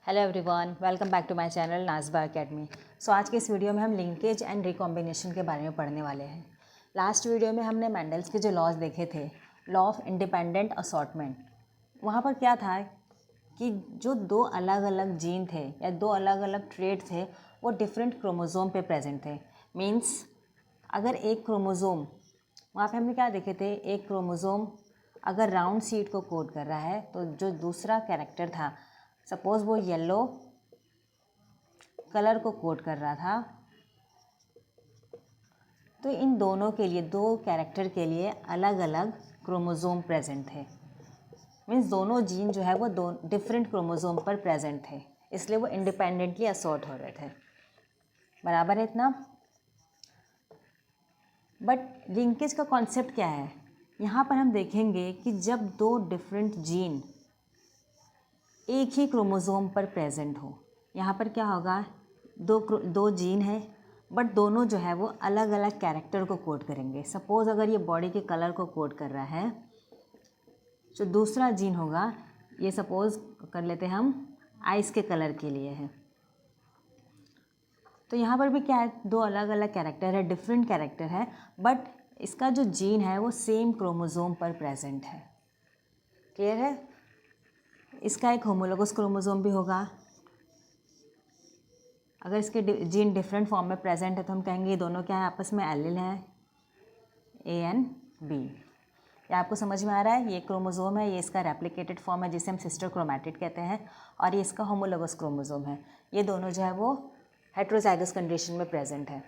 Hello everyone, welcome back to my channel Nazba academy. So आज के इस वीडियो में हम लिंकेज एंड रिकॉम्बिनेशन के बारे में पढ़ने वाले हैं। लास्ट वीडियो में हमने मैंडल्स के जो लॉज देखे थे, लॉ ऑफ इंडिपेंडेंट असॉर्टमेंट, वहाँ पर क्या था कि जो दो अलग अलग जीन थे या दो अलग अलग ट्रेट थे वो डिफरेंट क्रोमोज़ोम पे प्रेजेंट थे। मीन्स अगर एक क्रोमोज़ोम, वहाँ पे हमने क्या देखे थे, एक क्रोमोज़ोम अगर राउंड सीड को कोड कर रहा है तो जो दूसरा कैरेक्टर था, सपोज़ वो येलो कलर को कोड कर रहा था, तो इन दोनों के लिए, दो कैरेक्टर के लिए अलग अलग क्रोमोज़ोम प्रेजेंट थे। मीन्स दोनों जीन जो है वो दो डिफरेंट क्रोमोज़ोम पर प्रेजेंट थे, इसलिए वो इंडिपेंडेंटली असॉर्ट हो रहे थे। बराबर है इतना। बट लिंकेज का कॉन्सेप्ट क्या है, यहाँ पर हम देखेंगे कि जब दो डिफरेंट जीन एक ही क्रोमोज़ोम पर प्रेजेंट हो, यहाँ पर क्या होगा, दो जीन है बट दोनों जो है वो अलग अलग कैरेक्टर को कोड करेंगे। सपोज़ अगर ये बॉडी के कलर को कोड कर रहा है, जो दूसरा जीन होगा, ये सपोज़ कर लेते हैं हम आइस के कलर के लिए है, तो यहाँ पर भी क्या है, दो अलग अलग कैरेक्टर है, डिफरेंट कैरेक्टर है, बट इसका जो जीन है वो सेम क्रोमोज़ोम पर प्रेजेंट है। क्लियर है। इसका एक होमोलोगस क्रोमोज़ोम भी होगा। अगर इसके जीन डिफरेंट फॉर्म में प्रेजेंट है तो हम कहेंगे ये दोनों क्या है, आपस में एलिल हैं, ए एन बी। ये आपको समझ में आ रहा है, ये क्रोमोज़ोम है, ये इसका रेप्लिकेटेड फॉर्म है जिसे हम सिस्टर क्रोमैटिड कहते हैं, और ये इसका होमोलोगस क्रोमोज़ोम है। ये दोनों जो है वो हेट्रोजाइगस कंडीशन में प्रेजेंट है।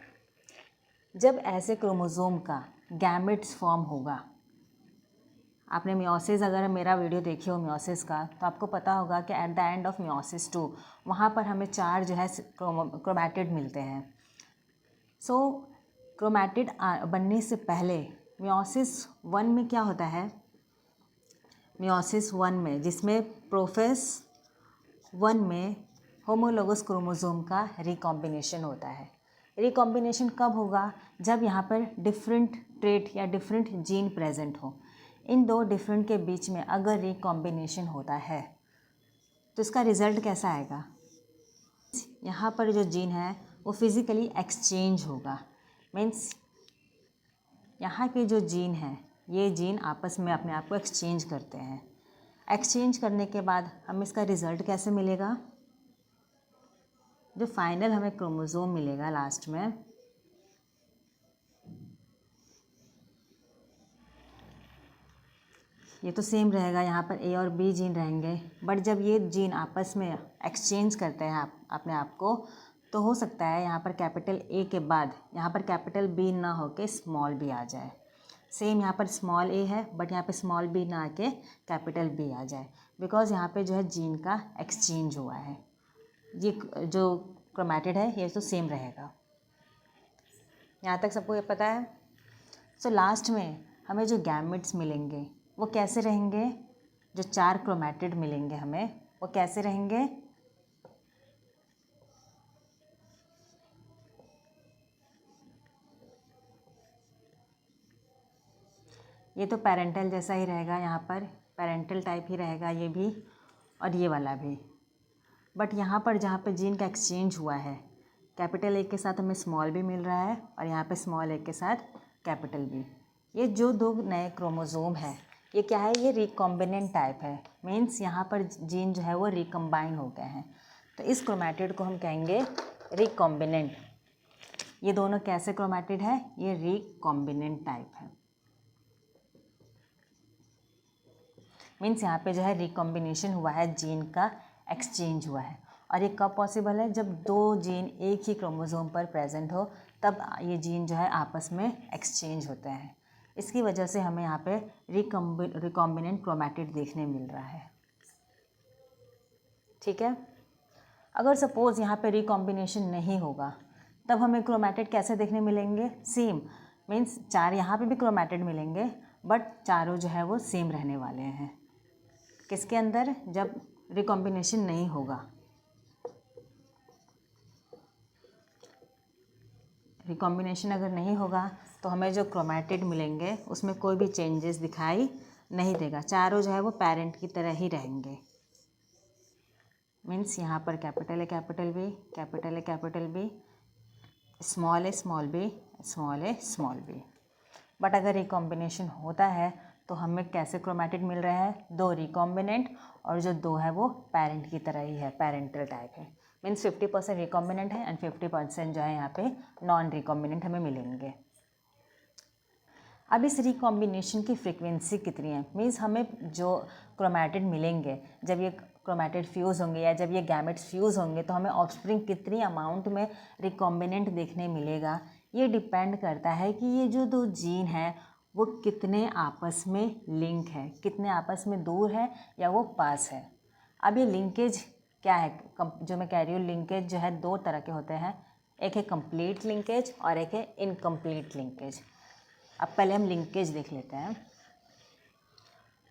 जब ऐसे क्रोमोज़ोम का गैमेट्स फॉर्म होगा, आपने मियोसिस, अगर मेरा वीडियो देखी हो मियोसिस का, तो आपको पता होगा कि at the end of meiosis 2 वहाँ पर हमें 4 जो है क्रोमैटिड मिलते हैं। सो क्रोमैटिड बनने से पहले मियोसिस 1 में क्या होता है, मियोसिस 1 में, जिसमें प्रोफेस 1 में होमोलोगस क्रोमोज़ोम का रिकॉम्बिनेशन होता है। रिकॉम्बिनेशन कब होगा, जब यहाँ पर डिफरेंट ट्रेट या डिफरेंट जीन प्रेजेंट हो। इन दो डिफरेंट के बीच में अगर रिकॉम्बिनेशन होता है तो इसका रिज़ल्ट कैसा आएगा, यहाँ पर जो जीन है वो फिज़िकली एक्सचेंज होगा। मीन्स यहाँ के जो जीन हैं, ये जीन आपस में अपने आप को एक्सचेंज करते हैं। एक्सचेंज करने के बाद हमें इसका रिज़ल्ट कैसे मिलेगा, जो फाइनल हमें क्रोमोज़ोम मिलेगा लास्ट में, ये तो सेम रहेगा, यहाँ पर ए और बी जीन रहेंगे। बट जब ये जीन आपस में एक्सचेंज करते हैं अपने आप को, तो हो सकता है यहाँ पर कैपिटल ए के बाद यहाँ पर कैपिटल बी ना होके स्मॉल बी आ जाए। सेम यहाँ पर स्मॉल ए है बट यहाँ पे स्मॉल बी ना आके कैपिटल बी आ जाए, बिकॉज यहाँ पे जो है जीन का एक्सचेंज हुआ है। ये जो क्रोमैटिड है ये तो सेम रहेगा। यहाँ तक सबको ये पता है। सो लास्ट में हमें जो गैमेट्स मिलेंगे वो कैसे रहेंगे, जो 4 क्रोमैटिड मिलेंगे हमें वो कैसे रहेंगे, ये तो पेरेंटल जैसा ही रहेगा, यहाँ पर पेरेंटल टाइप ही रहेगा ये भी और ये वाला भी। बट यहाँ पर जहाँ पे जीन का एक्सचेंज हुआ है, कैपिटल ए के साथ हमें स्मॉल बी मिल रहा है और यहाँ पे स्मॉल ए के साथ कैपिटल बी। ये जो दो नए क्रोमोज़ोम है ये क्या है, ये रिकॉम्बिनेंट टाइप है। मीन्स यहाँ पर जीन जो है वो रिकम्बाइन हो गए हैं, तो इस क्रोमैटिड को हम कहेंगे रिकॉम्बिनेंट। ये दोनों कैसे क्रोमैटिड है, ये रिकॉम्बिनेंट टाइप है। मीन्स यहाँ पे जो है रिकॉम्बिनेशन हुआ है, जीन का एक्सचेंज हुआ है। और ये कब पॉसिबल है, जब दो जीन एक ही क्रोमोज़ोम पर प्रेजेंट हो, तब ये जीन जो है आपस में एक्सचेंज होते हैं। इसकी वजह से हमें यहाँ पे रिकॉम्बिनेंट क्रोमैटिड देखने मिल रहा है। ठीक है। अगर सपोज़ यहाँ पे रिकॉम्बिनेशन नहीं होगा तब हमें क्रोमैटिड कैसे देखने मिलेंगे, सेम। मीन्स 4 यहाँ पे भी क्रोमैटिड मिलेंगे बट चारों जो है वो सेम रहने वाले हैं। किसके अंदर, जब रिकॉम्बिनेशन नहीं होगा। रिकॉम्बिनेशन अगर नहीं होगा तो हमें जो क्रोमैटिड मिलेंगे उसमें कोई भी चेंजेस दिखाई नहीं देगा, चारों जो है वो पेरेंट की तरह ही रहेंगे। मीन्स यहाँ पर कैपिटल है कैपिटल बी, कैपिटल है कैपिटल बी, स्मॉल है स्मॉल बी, स्मॉल है स्मॉल बी। बट अगर रिकॉम्बिनेशन होता है तो हमें कैसे क्रोमैटिड मिल रहा है, दो रिकॉम्बिनेंट और जो दो है वो पेरेंट की तरह ही है, पेरेंटल टाइप है। मीन्स 50% रिकॉम्बिनेंट है एंड 50% जो है यहाँ पे नॉन रिकॉम्बिनेंट हमें मिलेंगे। अब इस रिकॉम्बिनेशन की फ्रीक्वेंसी कितनी है, मीन्स हमें जो क्रोमैटिड मिलेंगे जब ये क्रोमैटिड फ्यूज़ होंगे या जब ये गैमेट्स फ्यूज़ होंगे तो हमें ऑफस्प्रिंग कितनी अमाउंट में रिकॉम्बिनेंट देखने मिलेगा। ये डिपेंड करता है कि ये जो दो जीन है वो कितने आपस में लिंक है, कितने आपस में दूर है या वो पास है। अब ये लिंकेज क्या है, जो मैं कह रही हूँ लिंकेज जो है दो तरह के होते हैं, एक है कंप्लीट लिंकेज और एक है इनकम्प्लीट लिंकेज। अब पहले हम लिंकेज देख लेते हैं।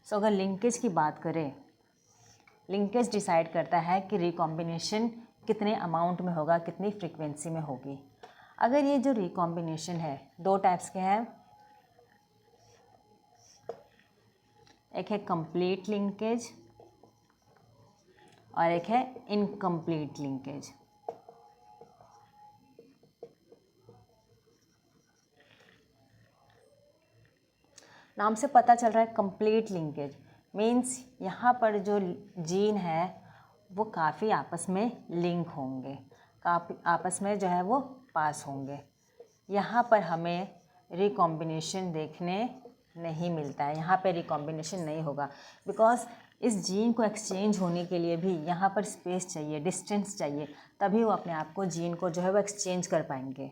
सो अगर लिंकेज की बात करें, लिंकेज डिसाइड करता है कि रिकॉम्बिनेशन कितने अमाउंट में होगा, कितनी फ्रीक्वेंसी में होगी। अगर ये जो रिकॉम्बिनेशन है दो टाइप्स के हैं, एक है कंप्लीट लिंकेज और एक है इनकम्प्लीट लिंकेज। नाम से पता चल रहा है कंप्लीट लिंकेज मीन्स यहाँ पर जो जीन है वो काफ़ी आपस में लिंक होंगे, काफ़ी आपस में जो है वो पास होंगे। यहाँ पर हमें रिकॉम्बिनेशन देखने नहीं मिलता है, यहाँ पे रिकॉम्बिनेशन नहीं होगा बिकॉज इस जीन को एक्सचेंज होने के लिए भी यहाँ पर स्पेस चाहिए, डिस्टेंस चाहिए, तभी वो अपने आप को जीन को जो है वो एक्सचेंज कर पाएंगे।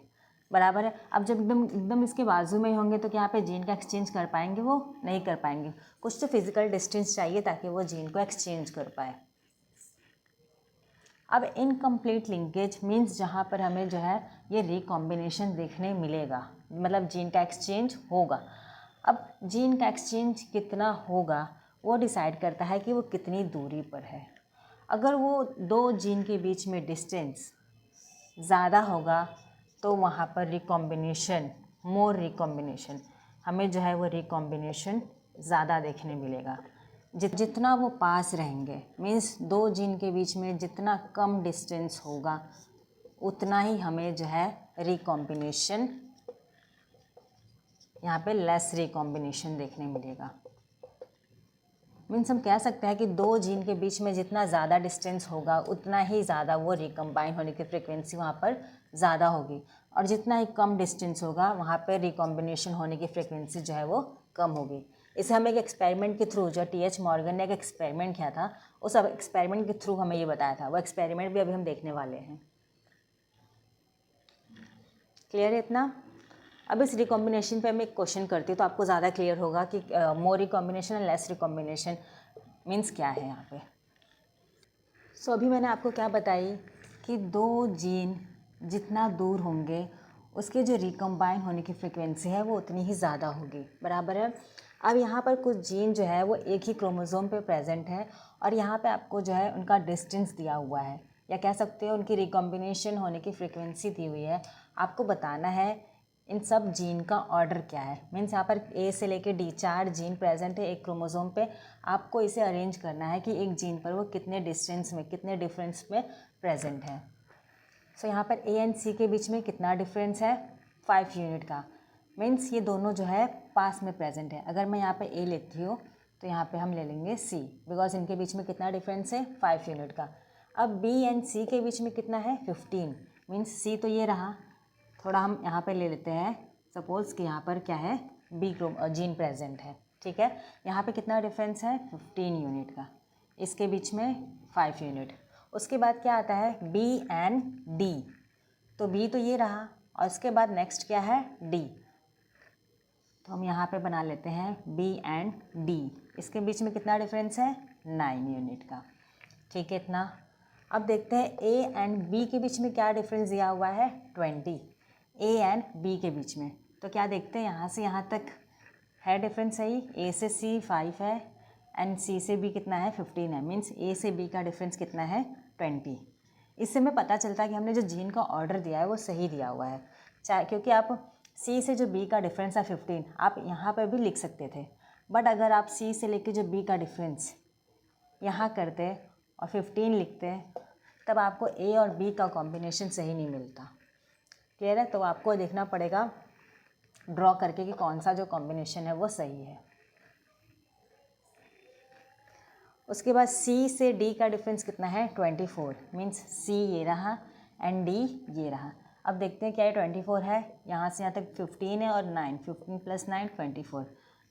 बराबर है। अब जब एकदम इसके बाजू में होंगे तो क्या यहाँ पे जीन का एक्सचेंज कर पाएंगे, वो नहीं कर पाएंगे। कुछ तो फिजिकल डिस्टेंस चाहिए ताकि वो जीन को एक्सचेंज कर पाए। अब इनकम्प्लीट लिंकेज मीन्स जहाँ पर हमें जो है ये रिकॉम्बिनेशन देखने मिलेगा, मतलब जीन का एक्सचेंज होगा। अब जीन का एक्सचेंज कितना होगा वो डिसाइड करता है कि वो कितनी दूरी पर है। अगर वो दो जीन के बीच में डिस्टेंस ज़्यादा होगा तो वहाँ पर रिकॉम्बिनेशन, मोर रिकॉम्बिनेशन, हमें जो है वो रिकॉम्बिनेशन ज़्यादा देखने मिलेगा। जितना वो पास रहेंगे मीन्स दो जीन के बीच में जितना कम डिस्टेंस होगा उतना ही हमें जो है रिकॉम्बिनेशन, यहाँ पे लेस रिकॉम्बिनेशन देखने मिलेगा। मीन्स हम कह सकते हैं कि दो जीन के बीच में जितना ज़्यादा डिस्टेंस होगा उतना ही ज़्यादा वो रिकम्बाइन होने की फ्रिक्वेंसी वहाँ पर ज़्यादा होगी, और जितना ही कम डिस्टेंस होगा वहाँ पर रिकॉम्बिनेशन होने की फ्रिक्वेंसी जो है वो कम होगी। इसे हम एक एक्सपेरिमेंट के थ्रू, जो टी.एच. मॉर्गन ने एक एक्सपेरिमेंट किया था, उस एक्सपेरिमेंट के थ्रू हमें ये बताया था। वो एक्सपेरिमेंट भी अभी हम देखने वाले हैं। क्लियर है इतना? अब इस रिकॉम्बिनेशन पे मैं एक क्वेश्चन करती हूँ तो आपको ज़्यादा क्लियर होगा कि मोर रिकॉम्बिनेशन और लेस रिकॉम्बिनेशन मीन्स क्या है यहाँ पे। सो अभी मैंने आपको क्या बताई कि दो जीन जितना दूर होंगे उसके जो रिकम्बाइन होने की फ्रिक्वेंसी है वो उतनी ही ज़्यादा होगी। बराबर है। अब यहाँ पर कुछ जीन जो है वो एक ही क्रोमोसोम पे प्रेजेंट है और यहाँ पे आपको जो है उनका डिस्टेंस दिया हुआ है, या कह सकते हो उनकी रिकॉम्बिनेशन होने की फ्रिक्वेंसी दी हुई है। आपको बताना है इन सब जीन का ऑर्डर क्या है। मीन्स यहाँ पर ए से लेके डी 4 जीन प्रेजेंट है एक क्रोमोसोम पे। आपको इसे अरेंज करना है कि एक जीन पर वो कितने डिस्टेंस में, कितने डिफरेंस में प्रेजेंट है। सो यहाँ पर ए एंड सी के बीच में कितना डिफरेंस है, 5 यूनिट का। मीन्स ये दोनों जो है पास में प्रेजेंट है। अगर मैं यहाँ पे ए लेती हूँ तो यहाँ पे हम ले लेंगे सी, बिकॉज इनके बीच में कितना डिफरेंस है, 5 यूनिट का। अब बी एंड सी के बीच में कितना है, 15। मीन्स सी तो ये रहा, थोड़ा हम यहाँ पे ले लेते हैं, सपोज़ कि यहाँ पर क्या है, बी जीन प्रेजेंट है। ठीक है, यहाँ पे कितना डिफरेंस है, 15 यूनिट का, इसके बीच में 5 यूनिट। उसके बाद क्या आता है, बी एंड डी। तो बी तो ये रहा और उसके बाद नेक्स्ट क्या है, डी। तो हम यहाँ पे बना लेते हैं बी एंड डी। इसके बीच में कितना डिफरेंस है, 9 यूनिट का। ठीक है इतना। अब देखते हैं ए एंड बी के बीच में क्या डिफरेंस दिया हुआ है, 20। ए एंड बी के बीच में तो क्या देखते हैं, यहाँ से यहाँ तक है डिफरेंस सही। ए से सी 5 है एंड सी से बी कितना है, 15 है। मीन्स ए से बी का डिफरेंस कितना है, 20। इससे हमें पता चलता है कि हमने जो जीन का ऑर्डर दिया है वो सही दिया हुआ है। चाहे क्योंकि आप सी से जो बी का डिफरेंस है 15, आप यहाँ पर भी लिख सकते थे, बट अगर आप सी से लेके जो बी का डिफरेंस यहाँ करते और 15 लिखते हैं, तब आपको ए और बी का कॉम्बिनेशन सही नहीं मिलता। क्लियर है? तो आपको देखना पड़ेगा ड्रॉ करके कि कौन सा जो कॉम्बिनेशन है वो सही है। उसके बाद सी से डी का डिफरेंस कितना है? 24। मीन्स सी ये रहा एंड डी ये रहा। अब देखते हैं क्या है। 24 है, यहाँ से यहाँ तक 15 है और 9, 15 + 9 24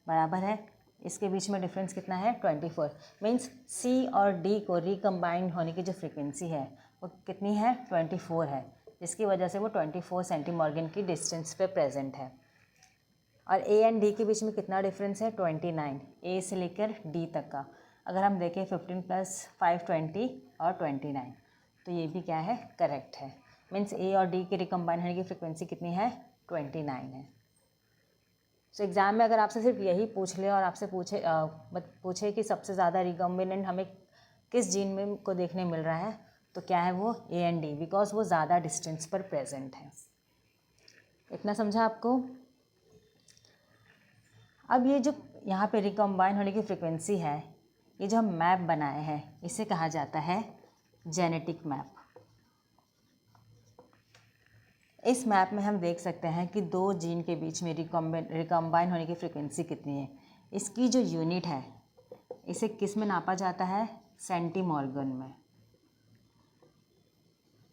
बराबर है। इसके बीच में डिफरेंस कितना है? 24। मीन्स सी और डी को रिकम्बाइंड होने की जो फ्रीक्वेंसी है वो कितनी है? 24 है, जिसकी वजह से वो 24 सेंटीमॉर्गन की डिस्टेंस पे प्रेजेंट है। और ए एंड डी के बीच में कितना डिफरेंस है? 29, ए से लेकर डी तक का। अगर हम देखें 15 + 5 20 और 29, तो ये भी क्या है? करेक्ट है। मीन्स ए और डी के रिकम्बाइन होने की फ्रिक्वेंसी कितनी है? 29 है। सो एग्ज़ाम में अगर आपसे सिर्फ यही पूछ ले और आपसे पूछे कि सबसे ज़्यादा रिकम्बिनेंट हमें किस जीन में को देखने मिल रहा है, तो क्या है वो? ए एंड डी, बिकॉज वो ज़्यादा डिस्टेंस पर प्रेजेंट है। इतना समझा आपको? अब ये जो यहाँ पे रिकम्बाइन होने की फ्रिक्वेंसी है, ये जो हम मैप बनाए हैं इसे कहा जाता है जेनेटिक मैप। इस मैप में हम देख सकते हैं कि दो जीन के बीच में रिकम्बाइन होने की फ्रिक्वेंसी कितनी है। इसकी जो यूनिट है इसे किस में नापा जाता है? सेंटीमॉर्गन में।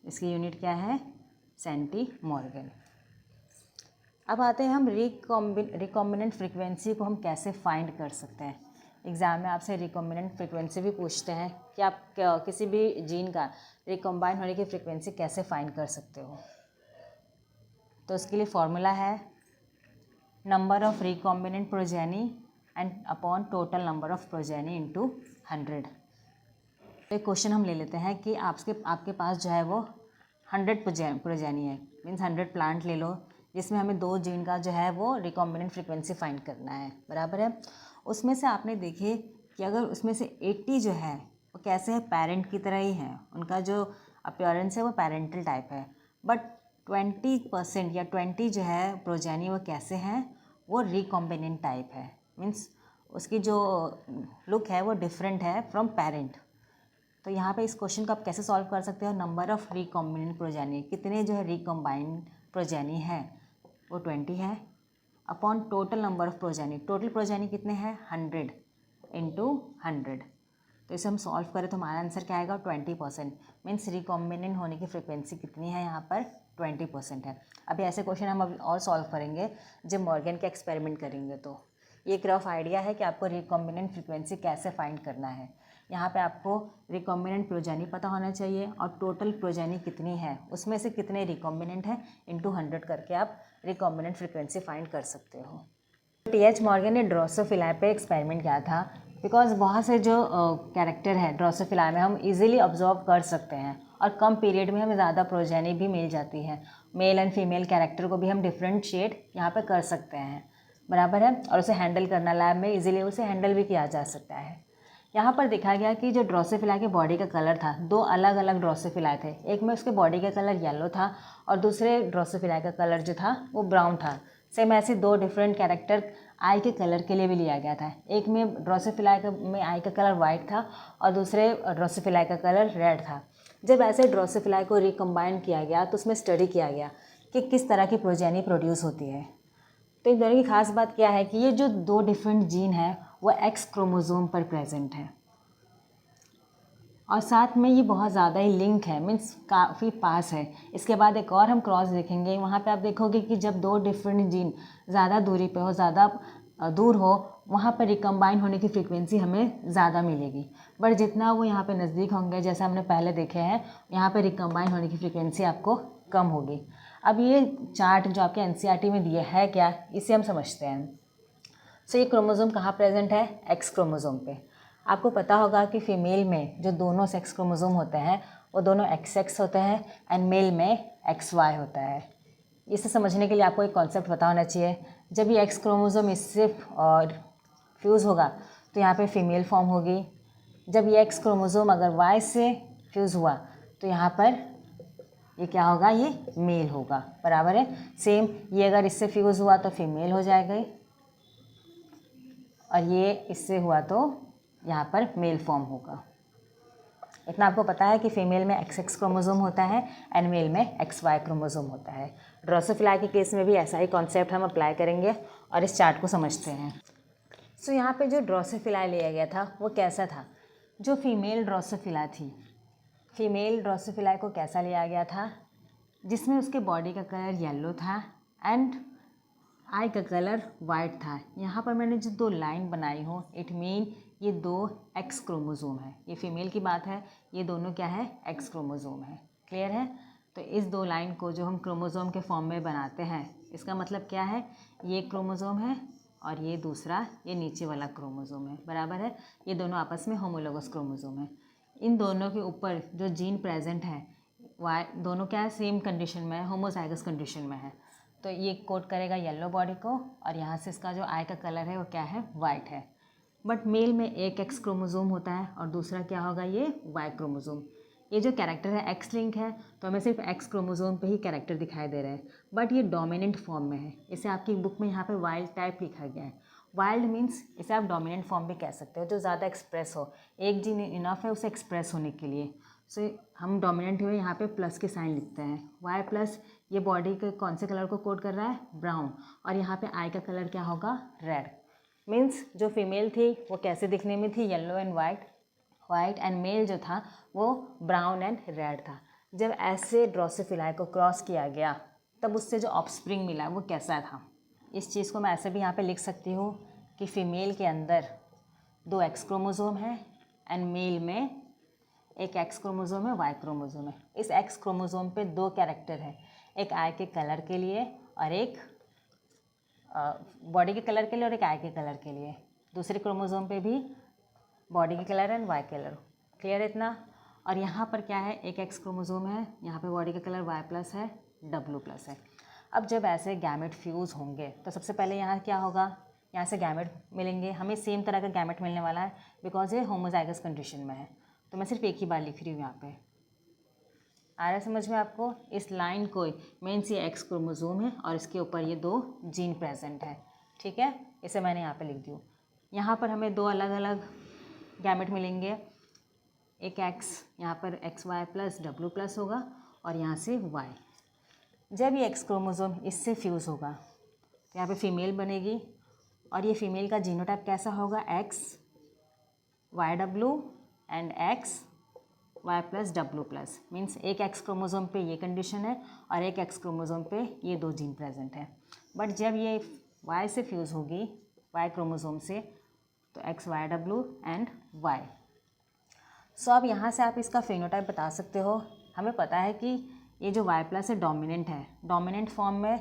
इसकी यूनिट क्या है? सेंटीमॉर्गन। अब आते हैं हम रिकॉम्बिनेंट फ्रिक्वेंसी को हम कैसे फाइंड कर सकते हैं। एग्ज़ाम में आपसे रिकॉम्बिनेंट फ्रिक्वेंसी भी पूछते हैं कि आप किसी भी जीन का रिकॉम्बाइन होने की फ्रिक्वेंसी कैसे फाइंड कर सकते हो। तो उसके लिए फॉर्मूला है number of recombinant progeny and upon total number of progeny into 100। एक क्वेश्चन हम ले लेते हैं कि आपके पास जो है वो 100 प्रोजेनी है, मीन्स 100 प्लांट ले लो, जिसमें हमें दो जीन का जो है वो रिकॉम्बिनेंट फ्रिक्वेंसी फाइंड करना है, बराबर है। उसमें से आपने देखे कि अगर उसमें से 80 जो है वो कैसे है? पेरेंट की तरह ही है, उनका जो अपीयरेंस है वो पेरेंटल टाइप है। बट 20% या 20 जो है प्रोजेनी वो कैसे हैं? वो रिकॉम्बिनेंट टाइप है। मीन्स उसकी जो लुक है वो डिफरेंट है फ्रॉम पेरेंट। तो यहाँ पे इस क्वेश्चन को आप कैसे सॉल्व कर सकते हो? नंबर ऑफ रिकॉम्बिनेंट प्रोजेनी, कितने जो है रिकॉम्बाइंड प्रोजेनी है वो 20 है, upon total number of progeny, total progeny कितने हैं? 100 इंटू 100। तो इसे हम सॉल्व करें तो हमारा आंसर क्या आएगा? 20%। मीन्स रिकॉम्बिनेंट होने की फ्रिक्वेंसी कितनी है यहाँ पर? 20% है। अभी ऐसे क्वेश्चन हम अभी और सॉल्व करेंगे जब मॉर्गन का एक्सपेरिमेंट करेंगे। तो ये एक रफ आइडिया है कि आपको रिकॉम्बिनेंट फ्रिक्वेंसी कैसे फाइंड करना है। यहाँ पे आपको रिकॉम्बिनेंट प्रोजेनी पता होना चाहिए और टोटल प्रोजेनी कितनी है, उसमें से कितने रिकॉम्बिनेंट है, इंटू 100 करके आप रिकॉम्बिनेंट फ्रिक्वेंसी फाइंड कर सकते हो। टी.एच. मॉर्गन ने ड्रोसोफिला पे एक्सपेरिमेंट किया था, बिकॉज बहुत से जो कैरेक्टर है ड्रोसोफिला में हम इजीली ऑब्जर्व कर सकते हैं और कम पीरियड में हमें ज़्यादा प्रोजेनी भी मिल जाती है। मेल एंड फीमेल कैरेक्टर को भी हम डिफ्रेंशिएट यहाँ पे कर सकते हैं, बराबर है। और उसे हैंडल करना लैब में इजीली उसे हैंडल भी किया जा सकता है। यहाँ पर देखा गया कि जो ड्रोसोफिला के बॉडी का कलर था, दो अलग अलग ड्रोसोफिला थे। एक में उसके बॉडी का कलर येलो था और दूसरे ड्रोसोफिला का कलर जो था वो ब्राउन था। सेम ऐसे दो डिफरेंट कैरेक्टर आई के कलर के लिए भी लिया गया था। एक में ड्रोसोफिला में आई का कलर वाइट था और दूसरे ड्रोसोफिला का कलर रेड था। जब ऐसे ड्रोसोफिला को रिकम्बाइन किया गया तो उसमें स्टडी किया गया कि किस तरह की प्रोजेनी प्रोड्यूस होती है। तो इन दोनों की खास बात क्या है कि ये जो दो डिफरेंट जीन है वो एक्स क्रोमोसोम पर प्रेजेंट है और साथ में ये बहुत ज़्यादा ही लिंक है, मीन्स काफ़ी पास है। इसके बाद एक और हम क्रॉस देखेंगे, वहाँ पे आप देखोगे कि जब दो डिफरेंट जीन ज़्यादा दूरी पे हो, ज़्यादा दूर हो, वहाँ पर रिकम्बाइन होने की फ्रीक्वेंसी हमें ज़्यादा मिलेगी। बट जितना वो यहाँ पे नज़दीक होंगे, जैसे हमने पहले देखे हैं, यहाँ पर रिकम्बाइन होने की फ्रीक्वेंसी आपको कम होगी। अब ये चार्ट जो आपके एनसीईआरटी में दिया है क्या, इसे हम समझते हैं। सो ये क्रोमोसोम कहाँ प्रेजेंट है? एक्स क्रोमोसोम पे। आपको पता होगा कि फीमेल में जो दोनों सेक्स क्रोमोसोम होते हैं वो दोनों XX होते हैं एंड मेल में XY होता है। इसे समझने के लिए आपको एक कॉन्सेप्ट पता होना चाहिए। जब ये एक्स क्रोमोसोम इससे फ्यूज़ होगा तो यहाँ पे फीमेल फॉर्म होगी। जब ये एक्स क्रोमोसोम अगर Y से फ्यूज़ हुआ तो यहाँ पर ये क्या होगा? ये मेल होगा, बराबर है। सेम ये अगर इससे फ्यूज़ हुआ तो फीमेल हो जाएगा और ये इससे हुआ तो यहाँ पर मेल फॉर्म होगा। इतना आपको पता है कि फीमेल में XX क्रोमोसोम होता है एंड मेल में XY क्रोमोसोम होता है। ड्रोसोफिला के केस में भी ऐसा ही कॉन्सेप्ट हम अप्लाई करेंगे और इस चार्ट को समझते हैं। सो यहाँ पे जो ड्रोसोफिला लिया गया था वो कैसा था, जो फीमेल ड्रोसोफिला थी, फीमेल ड्रोसोफिला को कैसा लिया गया था, जिसमें उसके बॉडी का कलर येलो था एंड आई का कलर वाइट था। यहाँ पर मैंने जो 2 लाइन बनाई हो, इट मीन ये 2 X क्रोमोसोम है। ये फीमेल की बात है, ये दोनों क्या है, X क्रोमोसोम है। क्लियर है? तो इस 2 लाइन को जो हम क्रोमोसोम के फॉर्म में बनाते हैं, इसका मतलब क्या है, ये क्रोमोसोम है और ये दूसरा, ये नीचे वाला क्रोमोसोम है, बराबर है। ये दोनों आपस में होमोलोगस क्रोमोसोम है। इन दोनों के ऊपर जो जीन प्रेजेंट है, वाई दोनों क्या है, सेम कंडीशन में है, होमोजाइगस कंडीशन में है। तो ये कोट करेगा येलो बॉडी को और यहाँ से इसका जो आई का कलर है वो क्या है, वाइट है। बट मेल में एक X क्रोमोसोम होता है और दूसरा क्या होगा, ये Y क्रोमोसोम। ये जो कैरेक्टर है X लिंक है, तो हमें सिर्फ X क्रोमोसोम पे ही कैरेक्टर दिखाई दे रहे हैं, बट ये डोमिनेंट फॉर्म में है। इसे आपकी बुक में यहाँ पे वाइल्ड टाइप लिखा गया है। वाइल्ड मीन्स इसे आप डोमिनेंट फॉर्म भी कह सकते हो, जो ज़्यादा एक्सप्रेस हो, एक जीन इनफ है उसे एक्सप्रेस होने के लिए। सो हम डोमिनेंट हुए, यहाँ पे प्लस के साइन लिखते हैं, Y प्लस। ये बॉडी के कौन से कलर को कोड कर रहा है, ब्राउन, और यहाँ पे आई का कलर क्या होगा, रेड। मीन्स जो फीमेल थी वो कैसे दिखने में थी, yellow and white and male जो था वो ब्राउन एंड रेड था। जब ऐसे ड्रोसोफिला को क्रॉस किया गया तब उससे जो ऑफस्प्रिंग मिला वो कैसा था। इस चीज़ को मैं ऐसे भी यहाँ पे लिख सकती हूँ कि फीमेल के अंदर 2 X क्रोमोसोम है एंड मेल में एक X क्रोमोसोम है, Y क्रोमोसोम है। इस X क्रोमोसोम पे 2 कैरेक्टर है, एक आई के कलर के लिए और एक बॉडी के कलर के लिए और एक आई के कलर के लिए। दूसरे क्रोमोसोम पे भी बॉडी के colour and Y colour. Clear है इतना? और यहाँ पर क्या है, एक X क्रोमोसोम है, यहाँ पे बॉडी का कलर Y प्लस है, W प्लस है। अब जब ऐसे गैमेट फ्यूज़ होंगे तो सबसे पहले यहाँ क्या होगा, यहाँ से गैमेट मिलेंगे, हमें सेम तरह का गैमेट मिलने वाला है बिकॉज ये होमोजाइगस कंडीशन में है। तो मैं सिर्फ एक ही बार लिख रही हूँ यहाँ पे। आ रहा है समझ में आपको? इस लाइन को मीन्स ये X क्रोमोसोम है और इसके ऊपर ये 2 जीन प्रेजेंट है। ठीक है, इसे मैंने यहाँ पे लिख दी। यहाँ पर हमें 2 अलग अलग गैमेट मिलेंगे, एक X यहाँ पर XY प्लस W प्लस होगा और यहाँ से Y। जब ये X क्रोमोसोम इससे फ्यूज़ होगा तो यहाँ पे फीमेल बनेगी और ये फीमेल का जीनोटाइप कैसा होगा, X YW and X Y plus W plus. Means एक X क्रोमोसोम पे ये कंडीशन है और एक X क्रोमोसोम पे ये 2 जीन प्रेजेंट है। बट जब ये Y से फ्यूज़ होगी, Y क्रोमोसोम से, तो X YW एंड Y। सो अब यहाँ से आप इसका फिनोटाइप बता सकते हो। हमें पता है कि ये जो Y प्लस है डोमिनेंट है, डोमिनेंट फॉर्म में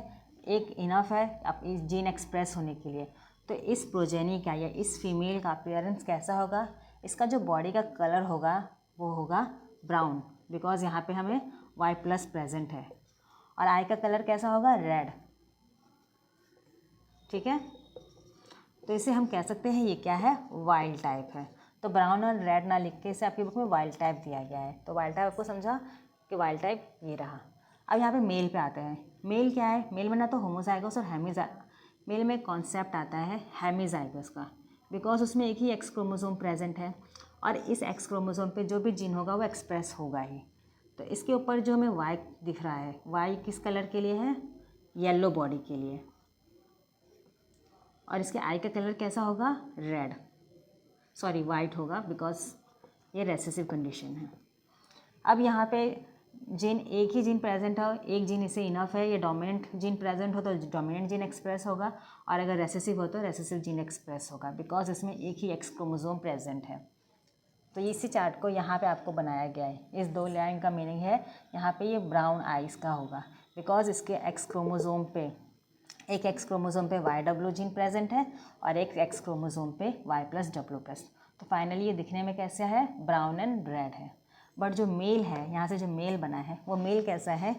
एक इनफ है अब इस जीन एक्सप्रेस होने के लिए। तो इस प्रोजेनी का या इस फीमेल का अपीयरेंस कैसा होगा, इसका जो बॉडी का कलर होगा वो होगा ब्राउन, बिकॉज यहाँ पे हमें Y प्लस प्रेजेंट है, और आई का कलर कैसा होगा, रेड। ठीक है, तो इसे हम कह सकते हैं ये क्या है, वाइल्ड टाइप है। तो ब्राउन और रेड ना लिख के इसे आपकी बुक में वाइल्ड टाइप दिया गया है। तो वाइल्ड टाइप आपको समझा कि वाइल्ड टाइप ये रहा। अब यहाँ पे मेल पे आते हैं। मेल क्या है, मेल में ना तो होमोजाइगस और मेल में कॉन्सेप्ट आता है हेमीजाइगस का, बिकॉज उसमें एक ही X क्रोमोसोम प्रेजेंट है और इस X क्रोमोसोम पे जो भी जीन होगा वो एक्सप्रेस होगा ही। तो इसके ऊपर जो हमें Y दिख रहा है, Y किस कलर के लिए है, येलो बॉडी के लिए, और इसके आई का कलर कैसा होगा, रेड, सॉरी वाइट होगा, बिकॉज ये रेसेसिव कंडीशन है। अब यहाँ पे जीन एक ही जीन प्रेजेंट हो, एक जीन इसे इनफ है, ये डोमिनेंट जीन प्रेजेंट हो तो डोमिनेंट जीन एक्सप्रेस होगा, और अगर रेसेसिव हो तो रेसेसिव जीन एक्सप्रेस होगा, बिकॉज इसमें एक ही X क्रोमोसोम प्रेजेंट है। तो इसी चार्ट को यहाँ पे आपको बनाया गया है। इस 2 लाइन का मीनिंग है यहाँ पे ये ब्राउन आइज का होगा, बिकॉज इसके X क्रोमोसोम पे एक X क्रोमोसोम पे YW जीन प्रेजेंट है और एक X क्रोमोसोम पे Y प्लस W प्लस। तो फाइनली ये दिखने में कैसा है, ब्राउन एंड रेड है। बट जो मेल है, यहाँ से जो मेल बना है वो मेल कैसा है,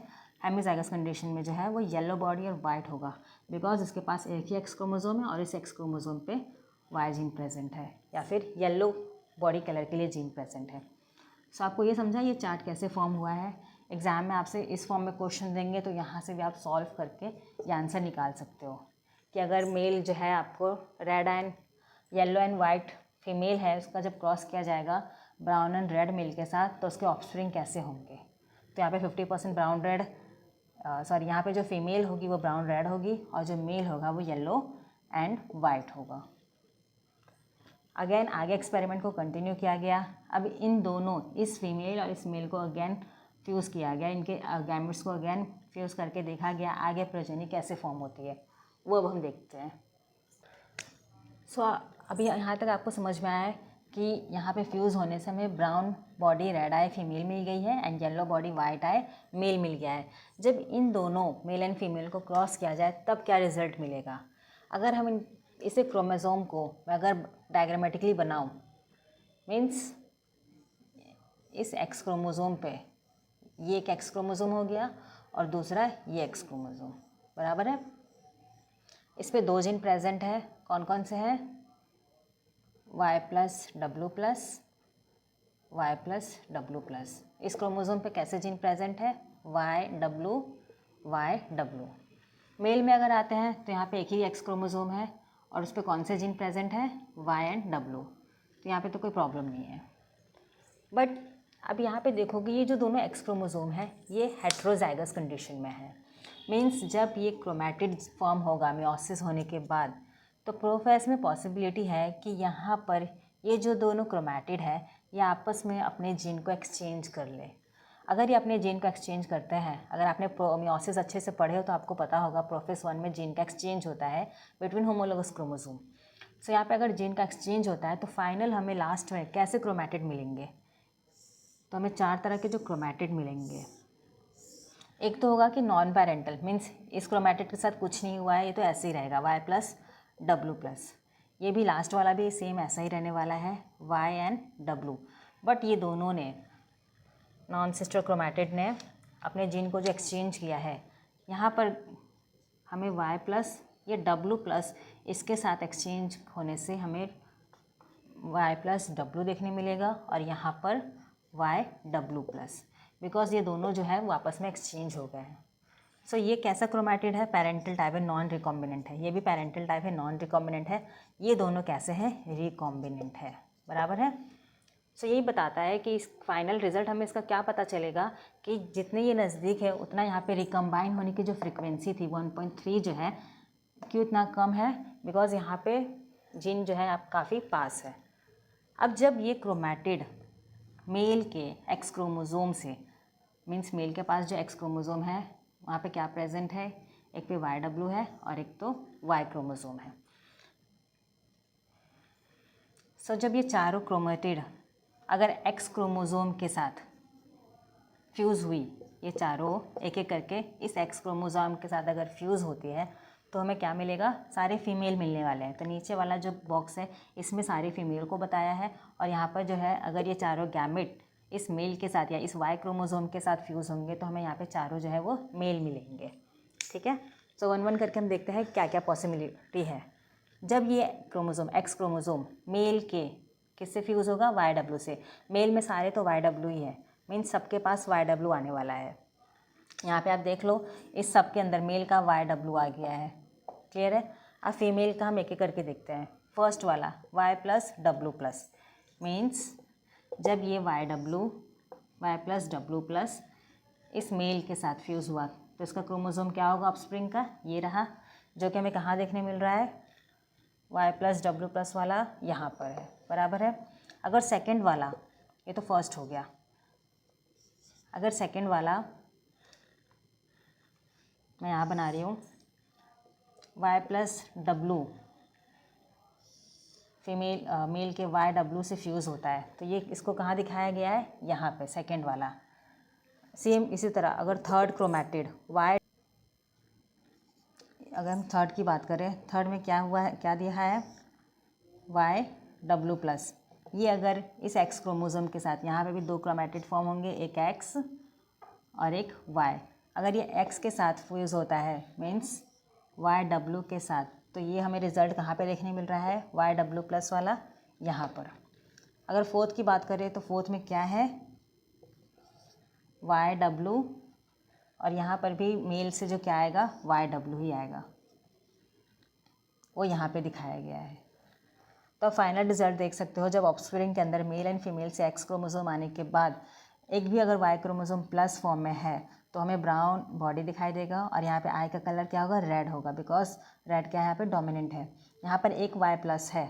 हेमीजाइगस कंडीशन में जो है वो येलो बॉडी और वाइट होगा, बिकॉज इसके पास एक ही X क्रोमोसोम है और इस X क्रोमोसोम पे Y जीन प्रेजेंट है, या फिर येलो बॉडी कलर के लिए जीन प्रेजेंट है। सो आपको ये समझा ये चार्ट कैसे फॉर्म हुआ है। एग्ज़ाम में आपसे इस फॉर्म में क्वेश्चन देंगे तो यहाँ से भी आप सॉल्व करके ये आंसर निकाल सकते हो कि अगर मेल जो है आपको red and yellow and white female है, उसका जब क्रॉस किया जाएगा ब्राउन एंड रेड मेल के साथ, तो उसके ऑफस्प्रिंग कैसे होंगे। तो यहाँ पे 50% ब्राउन रेड, सॉरी यहाँ पे जो फीमेल होगी वो ब्राउन रेड होगी और जो मेल होगा वो येलो एंड वाइट होगा। अगेन आगे एक्सपेरिमेंट को कंटिन्यू किया गया। अब इन दोनों, इस फीमेल और इस मेल को अगेन फ्यूज़ किया गया, इनके गैमेट्स को अगेन फ्यूज़ करके देखा गया आगे प्रोजेनी कैसे फॉर्म होती है, वो अब हम देखते हैं। सो अभी यहाँ तक आपको समझ में आया है कि यहाँ पे फ्यूज़ होने से हमें brown body red eye female मिल गई है and yellow body white eye male मिल गया है। जब इन दोनों मेल एंड फीमेल को क्रॉस किया जाए तब क्या रिजल्ट मिलेगा। अगर हम इसे क्रोमोसोम को मैं अगर डायग्रामेटिकली बनाऊँ, मीन्स इस एक्स क्रोमोसोम पे ये एक एक्स क्रोमोसोम हो गया और दूसरा ये एक्स क्रोमोसोम, बराबर है। इस पे 2 जीन प्रेजेंट है, कौन कौन से हैं, Y+W+, Y+W+। इस क्रोमोसोम पे कैसे जीन प्रेजेंट है, YW, YW। मेल में अगर आते हैं तो यहाँ पे एक ही एक्स क्रोमोसोम है और उस पर कौन से जीन प्रेजेंट है, Y एंड W। तो यहाँ पे तो कोई प्रॉब्लम नहीं है। बट अब यहाँ पे देखोगे ये जो दोनों एक्स क्रोमोसोम है ये हेट्रोजाइगस कंडीशन में है। मीन्स जब ये क्रोमैटिड फॉर्म होगा मियोसिस होने के बाद, तो प्रोफेस में पॉसिबिलिटी है कि यहाँ पर ये जो दोनों क्रोमैटिड है ये आपस में अपने जीन को एक्सचेंज कर ले। अगर ये अपने जीन को एक्सचेंज करते हैं, अगर आपने मियोसिस अच्छे से पढ़े हो तो आपको पता होगा प्रोफेस 1 में जीन का एक्सचेंज होता है बिटवीन होमोलोगस क्रोमोसोम। सो यहाँ पे अगर जीन का एक्सचेंज होता है तो फाइनल हमें लास्ट में कैसे क्रोमैटिड मिलेंगे, तो हमें 4 तरह के जो क्रोमैटिड मिलेंगे। एक तो होगा कि नॉन पेरेंटल, मीन्स इस क्रोमैटिड के साथ कुछ नहीं हुआ है, ये तो ऐसे ही रहेगा Y+W+। ये भी लास्ट वाला भी सेम ऐसा ही रहने वाला है Y एंड W। बट ये दोनों ने, नॉन सिस्टर क्रोमैटिड ने अपने जीन को जो एक्सचेंज किया है, यहाँ पर हमें Y+, ये W+ इसके साथ एक्सचेंज होने से हमें Y+W देखने मिलेगा और यहाँ पर YW+, बिकॉज ये दोनों जो है वो आपस में एक्सचेंज हो गए हैं। सो ये कैसा क्रोमैटिड है, पेरेंटल टाइप है, नॉन रिकॉम्बिनेंट है। ये भी पेरेंटल टाइप है, नॉन रिकॉम्बिनेंट है। ये दोनों कैसे हैं, रिकॉम्बिनेंट है, बराबर है। सो यही बताता है कि इस फाइनल रिजल्ट हमें इसका क्या पता चलेगा कि जितने ये नज़दीक है उतना यहाँ पे रिकम्बाइन होने की जो फ्रिक्वेंसी थी 1.3 जो है, क्यों इतना कम है, बिकॉज यहाँ पे जीन जो है आप काफ़ी पास है। अब जब ये क्रोमैटिड मेल के एक्स क्रोमोसोम से, मीन्स मेल के पास जो एक्स क्रोमोसोम है वहाँ पे क्या प्रेजेंट है, एक पे YW है और एक तो Y क्रोमोसोम है। सो जब ये चारों क्रोमैटिड अगर एक्स क्रोमोसोम के साथ फ्यूज़ हुई, ये चारों एक एक करके इस एक्स क्रोमोसोम के साथ अगर फ्यूज़ होती है तो हमें क्या मिलेगा, सारे फीमेल मिलने वाले हैं। तो नीचे वाला जो बॉक्स है इसमें सारी फीमेल को बताया है और यहाँ पर जो है अगर ये चारों गैमेट इस मेल के साथ या इस Y क्रोमोसोम के साथ फ्यूज़ होंगे तो हमें यहाँ पे चारों जो है वो मेल मिलेंगे। ठीक है, सो 1 1 करके हम देखते हैं क्या क्या पॉसिबिलिटी है। जब ये क्रोमोसोम एक्स क्रोमोसोम मेल के किससे फ्यूज़ होगा, YW से। मेल में सारे तो YW ही है, मीन्स सबके पास YW आने वाला है। यहाँ पे आप देख लो इस सब के अंदर मेल का YW आ गया है, क्लियर है। अब फीमेल का हम एक एक करके देखते हैं। फर्स्ट वाला Y+W+, मीन्स जब ये Y+W+ इस मेल के साथ फ्यूज़ हुआ तो इसका क्रोमोसोम क्या होगा ऑफस्प्रिंग का, ये रहा, जो कि हमें कहाँ देखने मिल रहा है, Y+W+ वाला यहाँ पर है, बराबर है। अगर सेकंड वाला, ये तो फर्स्ट हो गया, अगर सेकंड वाला मैं यहाँ बना रही हूँ Y+W, फीमेल मेल के YW से फ्यूज़ होता है तो ये इसको कहाँ दिखाया गया है, यहाँ पे सेकंड वाला। सेम इसी तरह अगर थर्ड क्रोमैटिड Y, अगर हम थर्ड की बात करें, थर्ड में क्या हुआ है, क्या दिया है, YW+। ये अगर इस एक्स क्रोमोसोम के साथ, यहाँ पे भी 2 क्रोमैटिड फॉर्म होंगे, एक एक्स और एक Y। अगर ये एक्स के साथ फ्यूज़ होता है मीन्स YW के साथ, तो ये हमें रिज़ल्ट कहाँ पे देखने मिल रहा है, YW+ वाला यहाँ पर। अगर फोर्थ की बात करें तो फोर्थ में क्या है, YW और यहाँ पर भी मेल से जो क्या आएगा, YW ही आएगा, वो यहाँ पे दिखाया गया है। तो फाइनल रिजल्ट देख सकते हो, जब ऑफस्प्रिंग के अंदर मेल एंड फीमेल से एक्स क्रोमोसोम आने के बाद एक भी अगर वाई क्रोमोसोम प्लस फॉर्म में है तो हमें ब्राउन बॉडी दिखाई देगा, और यहाँ पे आई का कलर क्या होगा, रेड होगा, बिकॉज रेड क्या है यहाँ पे डोमिनेंट है। यहाँ पर एक वाई प्लस है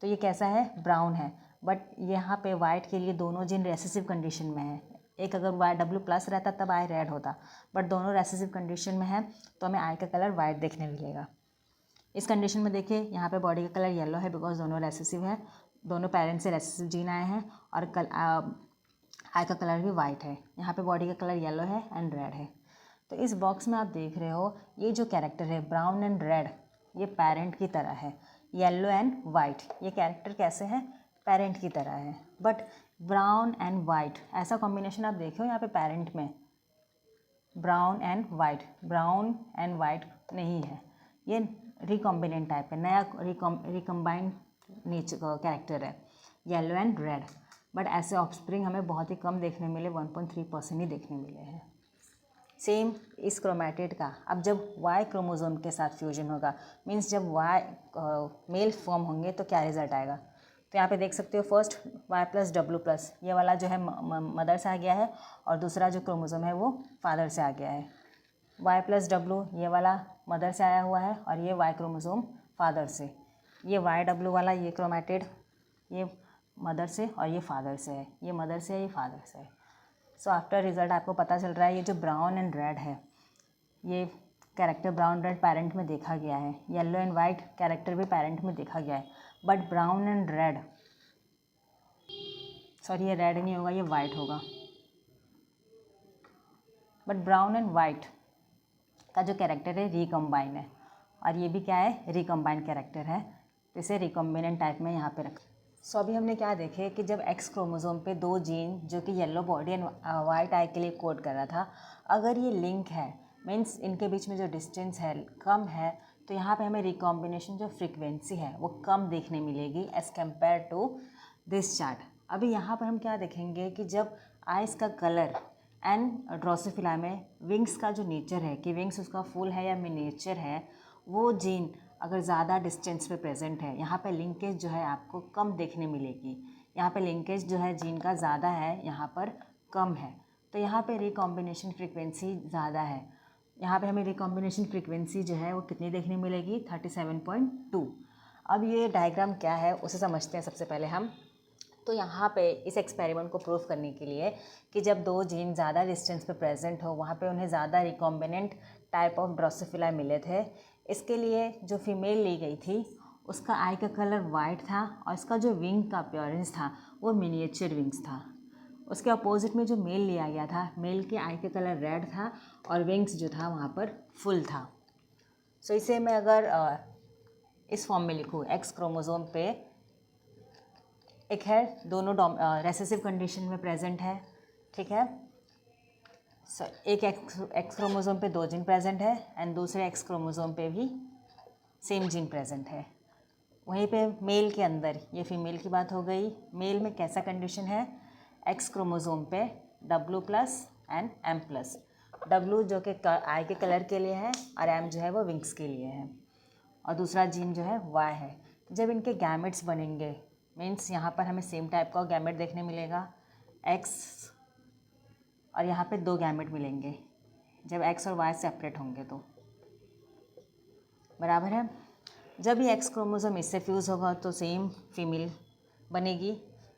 तो ये कैसा है, ब्राउन है, बट यहाँ पे वाइट के लिए दोनों जीन रेसेसिव कंडीशन में है। एक अगर वाई डब्ल्यू प्लस रहता तब आई रेड होता, बट दोनों रेसेसिव कंडीशन में है तो हमें आई का कलर वाइट देखने मिलेगा। इस कंडीशन में देखिए यहाँ पे बॉडी का कलर येलो है बिकॉज दोनों रेसेसिव है, दोनों पेरेंट्स से रेसेसिव जीन आए हैं, और आई का कलर भी वाइट है। यहाँ पे बॉडी का कलर येलो है एंड रेड है। तो इस बॉक्स में आप देख रहे हो ये जो कैरेक्टर है ब्राउन एंड रेड, ये पेरेंट की तरह है। येलो एंड वाइट ये कैरेक्टर कैसे हैं, पेरेंट की तरह है। बट ब्राउन एंड वाइट ऐसा कॉम्बिनेशन आप देखो यहाँ पे पेरेंट में ब्राउन एंड वाइट नहीं है, ये रिकॉम्बिनेंट टाइप है, नया रिकम्बाइंड नेचर कैरेक्टर है, येलो एंड रेड। बट ऐसे ऑफस्प्रिंग हमें बहुत ही कम देखने मिले, 1.3% ही देखने मिले हैं। सेम इस क्रोमैटिड का, अब जब वाई क्रोमोसोम के साथ फ्यूजन होगा, मींस जब वाई मेल फॉर्म होंगे तो क्या रिजल्ट आएगा। तो यहाँ पे देख सकते हो फर्स्ट वाई प्लस डब्ल्यू प्लस, ये वाला जो है मदर से आ गया है, और दूसरा जो क्रोमोसोम है वो फादर से आ गया है। वाई प्लस डब्ल्यू ये वाला मदर से आया हुआ है, और ये वाई क्रोमोसोम फादर से। ये वाई डब्ल्यू वाला ये क्रोमैटिड ये मदर से और ये फादर से है, ये मदर से है, ये फादर से है। सो आफ्टर रिजल्ट आपको पता चल रहा है ये जो ब्राउन एंड रेड है, ये कैरेक्टर ब्राउन रेड पेरेंट में देखा गया है, येलो एंड वाइट कैरेक्टर भी पेरेंट में देखा गया है, but brown and red, sorry ये रेड नहीं होगा, ये वाइट होगा, बट ब्राउन एंड वाइट का जो कैरेक्टर है रिकम्बाइन है, और ये भी क्या है, रिकम्बाइन कैरेक्टर है, तो इसे रिकम्बिनेंट टाइप में यहाँ पे रख। सो अभी हमने क्या देखे कि जब एक्स क्रोमोसोम पे दो जीन जो कि येलो बॉडी एंड वाइट आई के लिए कोड कर रहा था, अगर ये लिंक है, मीन्स इनके बीच में जो डिस्टेंस है कम है, तो यहाँ पे हमें रिकॉम्बिनेशन जो फ्रीक्वेंसी है वो कम देखने मिलेगी as compare to this chart. अभी यहाँ पर हम क्या देखेंगे कि जब आइस का कलर एंड ड्रोसोफिला में विंग्स का जो नेचर है कि विंग्स उसका फुल है या मिनिएचर है, वो जीन अगर ज़्यादा डिस्टेंस पे प्रेजेंट है, यहाँ पे लिंकेज जो है आपको कम देखने मिलेगी। यहाँ पे लिंकेज जो है जीन का ज़्यादा है, यहाँ पर कम है, तो यहाँ पे रिकॉम्बिनेशन फ्रीक्वेंसी ज़्यादा है। यहाँ पे हमें रिकॉम्बिनेशन फ्रीक्वेंसी जो है वो कितनी देखने मिलेगी, 37.2। अब ये डायग्राम क्या है उसे समझते हैं सबसे पहले हम। तो यहाँ पे इस एक्सपेरिमेंट को प्रूव करने के लिए कि जब दो जीन ज़्यादा डिस्टेंस पे प्रेजेंट हो, वहाँ पे उन्हें ज़्यादा रिकॉम्बिनेंट टाइप ऑफ ड्रोसोफिला मिले थे। इसके लिए जो फीमेल ली गई थी उसका आई का कलर वाइट था, और इसका जो विंग का अपीयरेंस था वो मिनिएचर विंग्स था। उसके अपोजिट में जो मेल लिया गया था, मेल के आई का कलर रेड था, और विंग्स जो था वहाँ पर फुल था। सो इसे मैं अगर इस फॉर्म में लिखूँ, एक्स क्रोमोसोम पे एक है, दोनों रेसेसिव कंडीशन में प्रेजेंट है, ठीक है। एक एक्स क्रोमोसोम पे दो जीन प्रेजेंट है, एंड दूसरे एक्स क्रोमोसोम पे भी सेम जीन प्रेजेंट है। वहीं पे मेल के अंदर, ये फीमेल की बात हो गई, मेल में कैसा कंडीशन है, एक्स क्रोमोसोम पे डब्ल्यू प्लस एंड एम प्लस। डब्ल्यू जो कि आई के कलर के लिए है, और एम जो है वो विंग्स के लिए है, और दूसरा जीन जो है वाई है। जब इनके गैमेट्स बनेंगे, मीन्स यहाँ पर हमें सेम टाइप का गैमेट देखने मिलेगा, एक्स, और यहाँ पे दो गैमेट मिलेंगे जब एक्स और वाई सेपरेट होंगे तो, बराबर है। जब ये एक्स क्रोमोसोम इससे फ्यूज़ होगा तो सेम फीमेल बनेगी।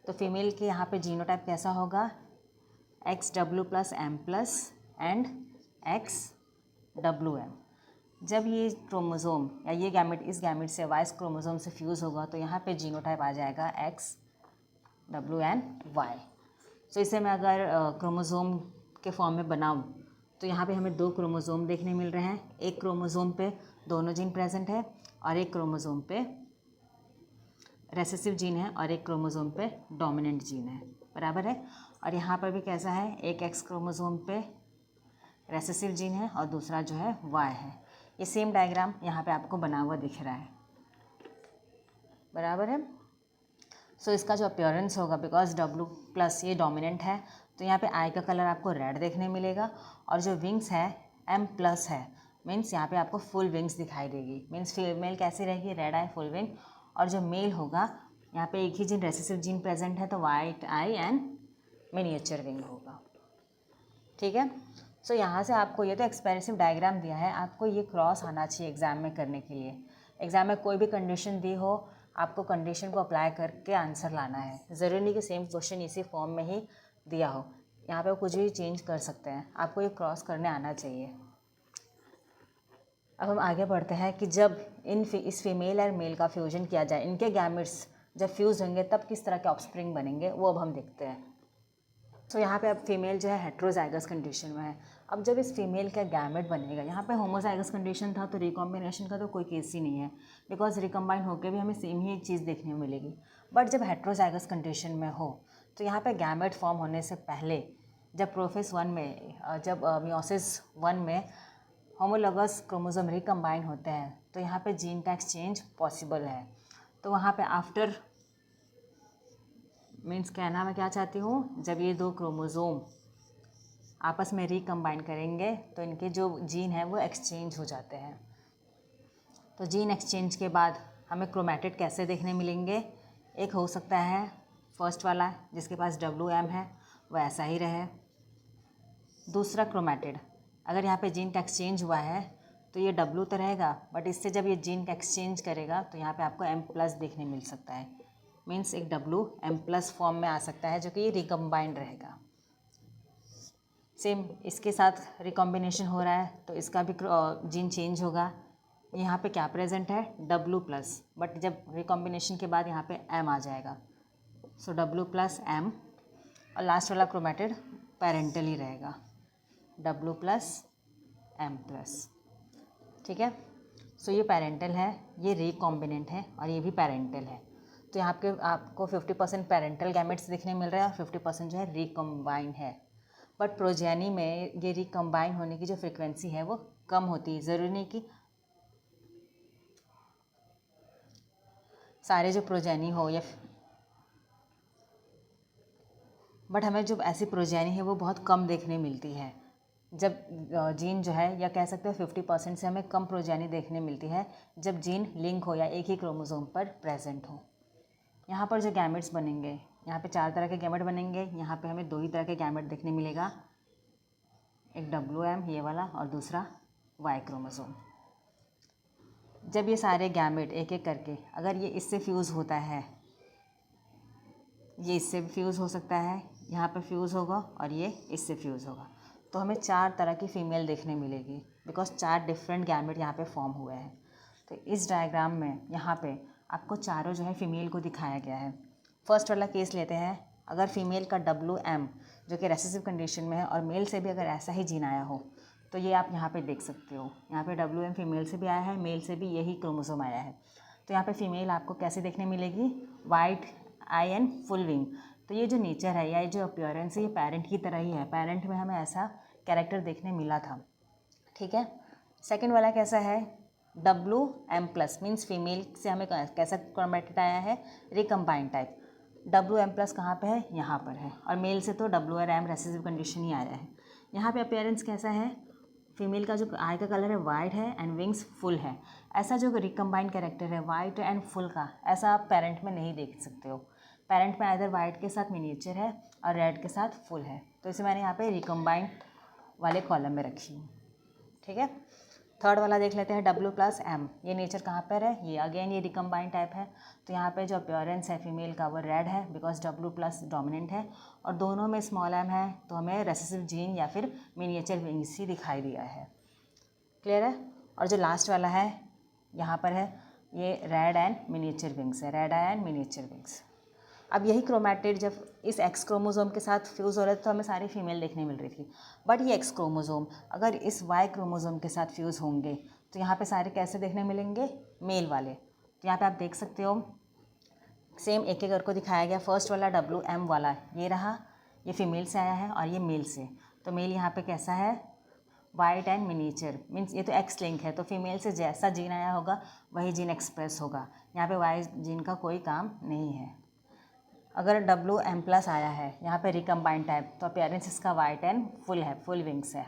तो फीमेल के यहाँ पे जीनोटाइप कैसा होगा, X W plus M plus and X W M. जब ये क्रोमोसोम या ये गैमेट इस गैमेट से वाई क्रोमोसोम से फ्यूज़ होगा तो यहाँ पे जीनोटाइप आ जाएगा एक्स डब्ल्यू एंड वाई। सो इसे मैं अगर क्रोमोसोम के फॉर्म में बनाऊँ तो यहाँ पे हमें दो क्रोमोसोम देखने मिल रहे हैं। एक क्रोमोसोम पे दोनों जीन प्रेजेंट है, और एक क्रोमोसोम पे रेसेसिव जीन है, और एक क्रोमोसोम पे डोमिनेंट जीन है, बराबर है। और यहाँ पर भी कैसा है, एक एक्स क्रोमोसोम पे रेसेसिव जीन है और दूसरा जो है वाई है। ये सेम डायग्राम यहाँ पे आपको बना हुआ दिख रहा है, बराबर है। सो इसका जो अपीयरेंस होगा, बिकॉज डब्ल्यू प्लस ये डोमिनेंट है, तो यहाँ पे आई का कलर आपको रेड देखने मिलेगा, और जो विंग्स है एम प्लस है, मीन्स यहाँ पे आपको फुल विंग्स दिखाई देगी। मीन्स फीमेल कैसी रहेगी, रेड आई फुल विंग, और जो मेल होगा यहाँ पे एक ही जीन रेसेसिव जीन प्रेजेंट है तो white I and miniature wing होगा। ठीक है। सो यहाँ से आपको ये तो एक्सप्रेसिव डायग्राम दिया है, आपको ये क्रॉस आना चाहिए एग्ज़ाम में करने के लिए। एग्ज़ाम में कोई भी कंडीशन दी हो, आपको कंडीशन को अप्लाई करके आंसर लाना है। ज़रूरी नहीं कि सेम क्वेश्चन इसी फॉर्म में ही दिया हो, यहाँ पे कुछ भी चेंज कर सकते हैं, आपको ये क्रॉस करने आना चाहिए। अब हम आगे बढ़ते हैं कि जब इस फीमेल और मेल का फ्यूजन किया जाए, इनके गैमेट्स जब फ्यूज़ होंगे तब किस तरह के ऑफस्प्रिंग बनेंगे वो अब हम देखते हैं। तो यहाँ पे अब फीमेल जो है हेट्रोजाइगस कंडीशन में है। अब जब इस फीमेल का गैमेट बनेगा, यहाँ पे होमोजाइगस कंडीशन था तो रिकॉम्बिनेशन का तो कोई केस ही नहीं है, बिकॉज रिकम्बाइन होकर भी हमें सेम ही चीज़ देखने को मिलेगी। बट जब हेट्रोजाइगस कंडीशन में हो तो यहाँ पे गैमेट फॉर्म होने से पहले जब प्रोफेस 1 में, जब मियोसिस 1 में होमोलोगस क्रोमोसोम रिकम्बाइन होते हैं तो यहाँ पे जीन का एक्सचेंज पॉसिबल है। तो वहाँ पे आफ्टर मीन्स कहना मैं क्या चाहती हूँ, जब ये दो क्रोमोसोम आपस में रिकम्बाइन करेंगे तो इनके जो जीन है वो एक्सचेंज हो जाते हैं। तो जीन एक्सचेंज के बाद हमें क्रोमैटिड कैसे देखने मिलेंगे, एक हो सकता है फर्स्ट वाला जिसके पास WM है वह ऐसा ही रहे। दूसरा क्रोमैटिड, अगर यहाँ पे जीन का एक्सचेंज हुआ है तो ये W तो रहेगा, बट इससे जब ये जीन का एक्सचेंज करेगा तो यहाँ पे आपको M+ देखने मिल सकता है। मीन्स एक WM+ फॉर्म में आ सकता है जो कि रिकम्बाइंड रहेगा। सेम इसके साथ रिकॉम्बिनेशन हो रहा है तो इसका भी जीन चेंज होगा। यहाँ पे क्या प्रेजेंट है W+, बट जब रिकॉम्बिनेशन के बाद यहाँ पे M आ जाएगा, सो W+M। और लास्ट वाला क्रोमैटिड पेरेंटल ही रहेगा, W+M+। ठीक है। सो ये पेरेंटल है, ये रिकॉम्बिनेंट है और ये भी पेरेंटल है। तो यहाँ पे आपको 50% पेरेंटल गैमेट्स देखने मिल रहा है और 50% जो है रिकम्बाइन है। बट प्रोजेनी में ये रिकम्बाइन होने की जो फ्रिक्वेंसी है वो कम होती है। ज़रूरी नहीं कि सारे जो प्रोजेनी हो या, बट हमें जो ऐसी प्रोजेनी है वो बहुत कम देखने मिलती है। जब जीन जो है, या कह सकते हो 50% से हमें कम प्रोजेनी देखने मिलती है जब जीन लिंक हो या एक ही क्रोमोसोम पर प्रेजेंट हो। यहाँ पर जो गैमेट्स बनेंगे, यहाँ पे 4 तरह के गैमेट बनेंगे, यहाँ पे हमें 2 ही तरह के गैमेट देखने मिलेगा, एक WM ये वाला और दूसरा Y क्रोमोसोम। जब ये सारे गैमेट एक एक करके अगर ये इससे फ्यूज़ होता है, ये इससे भी फ्यूज़ हो सकता है, यहाँ पे फ्यूज़ होगा और ये इससे फ्यूज़ होगा, तो हमें 4 तरह की फ़ीमेल देखने मिलेगी, बिकॉज 4 डिफरेंट गैमेट यहाँ पे फॉर्म हुए हैं। तो इस डायग्राम में यहाँ पे आपको चारों जो है फीमेल को दिखाया गया है। फर्स्ट वाला केस लेते हैं, अगर फीमेल का WM जो कि रेसेसिव कंडीशन में है और मेल से भी अगर ऐसा ही जीन आया हो तो ये आप यहाँ पे देख सकते हो। यहाँ पे WM फीमेल से भी आया है, मेल से भी यही क्रोमोसोम आया है। तो यहाँ पे फीमेल आपको कैसे देखने मिलेगी, white I and full wing. तो ये जो नेचर है या ये जो अपीयरेंस है ये पेरेंट की तरह ही है, पेरेंट में हमें ऐसा कैरेक्टर देखने मिला था। ठीक है। सेकेंड वाला कैसा है, WM+ मीन्स फीमेल से हमें कैसा क्रोमैटिड आया है, रिकम्बाइंड टाइप। WM+ कहाँ पे है, यहाँ पर है, और मेल से तो WM रेसेसिव कंडीशन ही आया है। यहाँ पे अपीयरेंस कैसा है, फीमेल का जो आई का कलर है वाइट है एंड विंग्स फुल है। ऐसा जो रिकम्बाइंड कैरेक्टर है वाइट एंड फुल का, ऐसा आप पेरेंट में नहीं देख सकते हो। पेरेंट में आइदर वाइट के साथ मिनिएचर है और रेड के साथ फुल है, तो इसे मैंने यहाँ पे रिकम्बाइंड वाले कॉलम में रखी हूँ। ठीक है। थर्ड वाला देख लेते हैं, W+M। ये नेचर कहाँ पर है, ये अगेन ये रिकम्बाइंड टाइप है। तो यहाँ पे जो अपीयरेंस है फीमेल का वो रेड है, बिकॉज W+ डोमिनेंट है और दोनों में स्मॉल m है, तो हमें रेसेसिव जीन या फिर मिनिएचर विंग्स ही दिखाई दिया है। क्लियर है। और जो लास्ट वाला है यहाँ पर है, ये रेड एंड मिनिएचर विंग्स है, red I and miniature wings. अब यही क्रोमैटिड जब इस X क्रोमोसोम के साथ फ्यूज़ हो रहा था तो हमें सारी फीमेल देखने मिल रही थी, बट ये X क्रोमोसोम अगर इस Y क्रोमोसोम के साथ फ्यूज़ होंगे तो यहाँ पे सारे कैसे देखने मिलेंगे, मेल वाले। तो यहाँ पे आप देख सकते हो सेम एक एक करके दिखाया गया। फर्स्ट वाला WM वाला ये रहा, ये फीमेल से आया है और ये मेल से। तो मेल यहाँ पे कैसा है, वाइट एंड मिनिएचर, मीन्स ये तो X लिंक है, तो फीमेल से जैसा जीन आया होगा वही जीन एक्सप्रेस होगा। यहाँ पे Y जीन का कोई काम नहीं है। अगर WM+ आया है यहाँ पे रिकम्बाइंड टाइप, तो अपीयरेंस इसका वाइट एंड फुल है, फुल विंग्स है।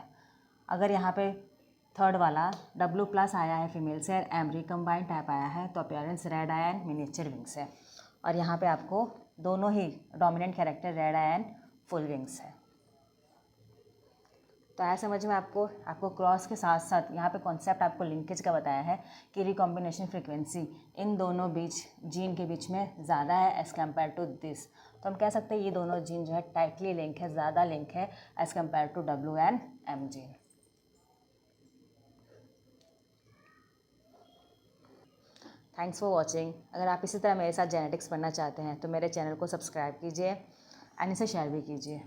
अगर यहाँ पे थर्ड वाला W+ आया है फीमेल से, एम रिकम्बाइंड टाइप आया है, तो appearance red eye miniature wings है। और यहाँ पे आपको दोनों ही dominant character red eye full wings है। तो आया समझ में आपको क्रॉस के साथ साथ यहाँ पे कॉन्सेप्ट आपको लिंकेज का बताया है कि रिकॉम्बिनेशन फ्रीक्वेंसी इन दोनों बीच जीन के बीच में ज़्यादा है एज़ कम्पेयर टू दिस। तो हम कह सकते हैं ये दोनों जीन जो है टाइटली लिंक है, ज़्यादा लिंक है as compare to W and M gene. Thanks for watching. अगर आप इसी तरह मेरे साथ जेनेटिक्स पढ़ना चाहते हैं तो मेरे चैनल को सब्सक्राइब कीजिए एंड इसे शेयर भी कीजिए।